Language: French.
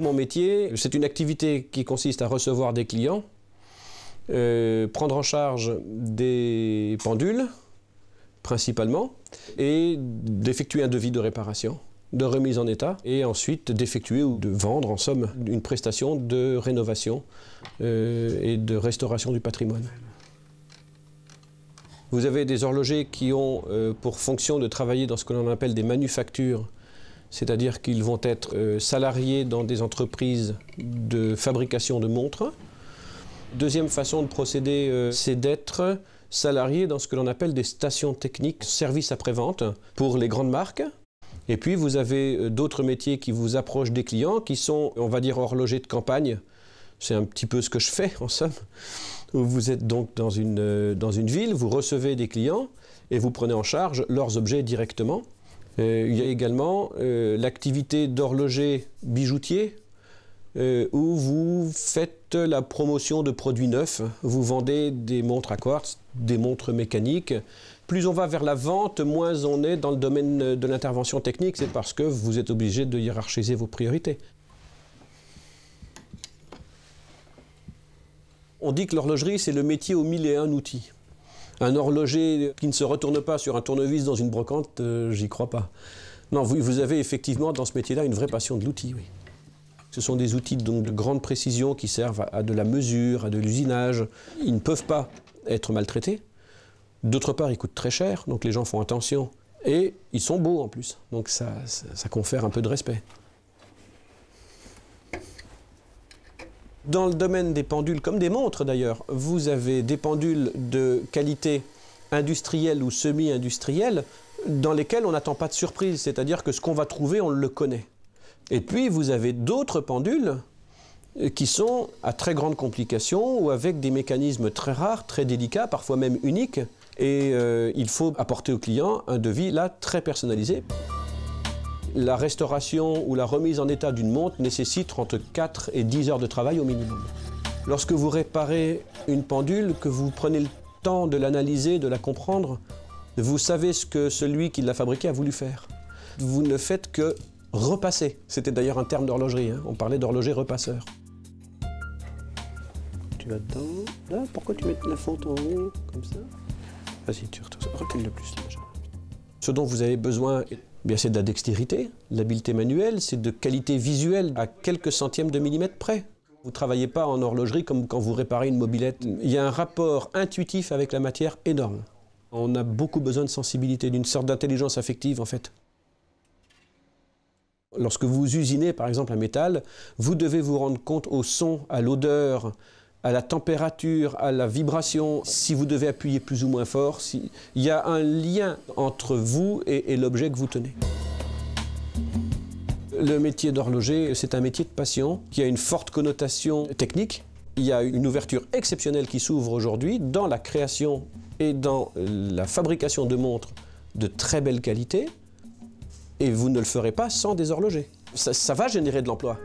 Mon métier, c'est une activité qui consiste à recevoir des clients, prendre en charge des pendules, principalement, et d'effectuer un devis de réparation, de remise en état, et ensuite d'effectuer ou de vendre, en somme, une prestation de rénovation et de restauration du patrimoine. Vous avez des horlogers qui ont pour fonction de travailler dans ce que l'on appelle des manufactures, c'est-à-dire qu'ils vont être salariés dans des entreprises de fabrication de montres. Deuxième façon de procéder, c'est d'être salariés dans ce que l'on appelle des stations techniques, services après-vente pour les grandes marques. Et puis vous avez d'autres métiers qui vous approchent des clients, qui sont, on va dire, horlogers de campagne. C'est un petit peu ce que je fais, en somme. Vous êtes donc dans une ville, vous recevez des clients et vous prenez en charge leurs objets directement. Il y a également l'activité d'horloger bijoutier, où vous faites la promotion de produits neufs. Vous vendez des montres à quartz, des montres mécaniques. Plus on va vers la vente, moins on est dans le domaine de l'intervention technique. C'est parce que vous êtes obligé de hiérarchiser vos priorités. On dit que l'horlogerie, c'est le métier aux 1001 outils. Un horloger qui ne se retourne pas sur un tournevis dans une brocante, j'y crois pas. Non, vous avez effectivement dans ce métier-là une vraie passion de l'outil, oui. Ce sont des outils donc de grande précision qui servent à de la mesure, à de l'usinage. Ils ne peuvent pas être maltraités. D'autre part, ils coûtent très cher, donc les gens font attention. Et ils sont beaux en plus, donc ça confère un peu de respect. Dans le domaine des pendules, comme des montres d'ailleurs, vous avez des pendules de qualité industrielle ou semi-industrielle dans lesquelles on n'attend pas de surprise, c'est-à-dire que ce qu'on va trouver, on le connaît. Et puis vous avez d'autres pendules qui sont à très grande complication ou avec des mécanismes très rares, très délicats, parfois même uniques. Et il faut apporter au client un devis là très personnalisé. La restauration ou la remise en état d'une montre nécessite entre 4 et 10 heures de travail au minimum. Lorsque vous réparez une pendule, que vous prenez le temps de l'analyser, de la comprendre, vous savez ce que celui qui l'a fabriquée a voulu faire. Vous ne faites que repasser. C'était d'ailleurs un terme d'horlogerie, hein. On parlait d'horloger repasseur. Tu vas dedans. Là, pourquoi tu mets la fente en haut, comme ça? Vas-y, tu recules le plus. Là. Ce dont vous avez besoin, c'est de la dextérité, l'habileté manuelle, c'est de qualité visuelle à quelques centièmes de millimètre près. Vous ne travaillez pas en horlogerie comme quand vous réparez une mobilette. Il y a un rapport intuitif avec la matière énorme. On a beaucoup besoin de sensibilité, d'une sorte d'intelligence affective en fait. Lorsque vous usinez par exemple un métal, vous devez vous rendre compte au son, à l'odeur, à la température, à la vibration, si vous devez appuyer plus ou moins fort. Il y a un lien entre vous et l'objet que vous tenez. Le métier d'horloger, c'est un métier de passion qui a une forte connotation technique. Il y a une ouverture exceptionnelle qui s'ouvre aujourd'hui dans la création et dans la fabrication de montres de très belle qualité. Et vous ne le ferez pas sans des horlogers. Ça va générer de l'emploi.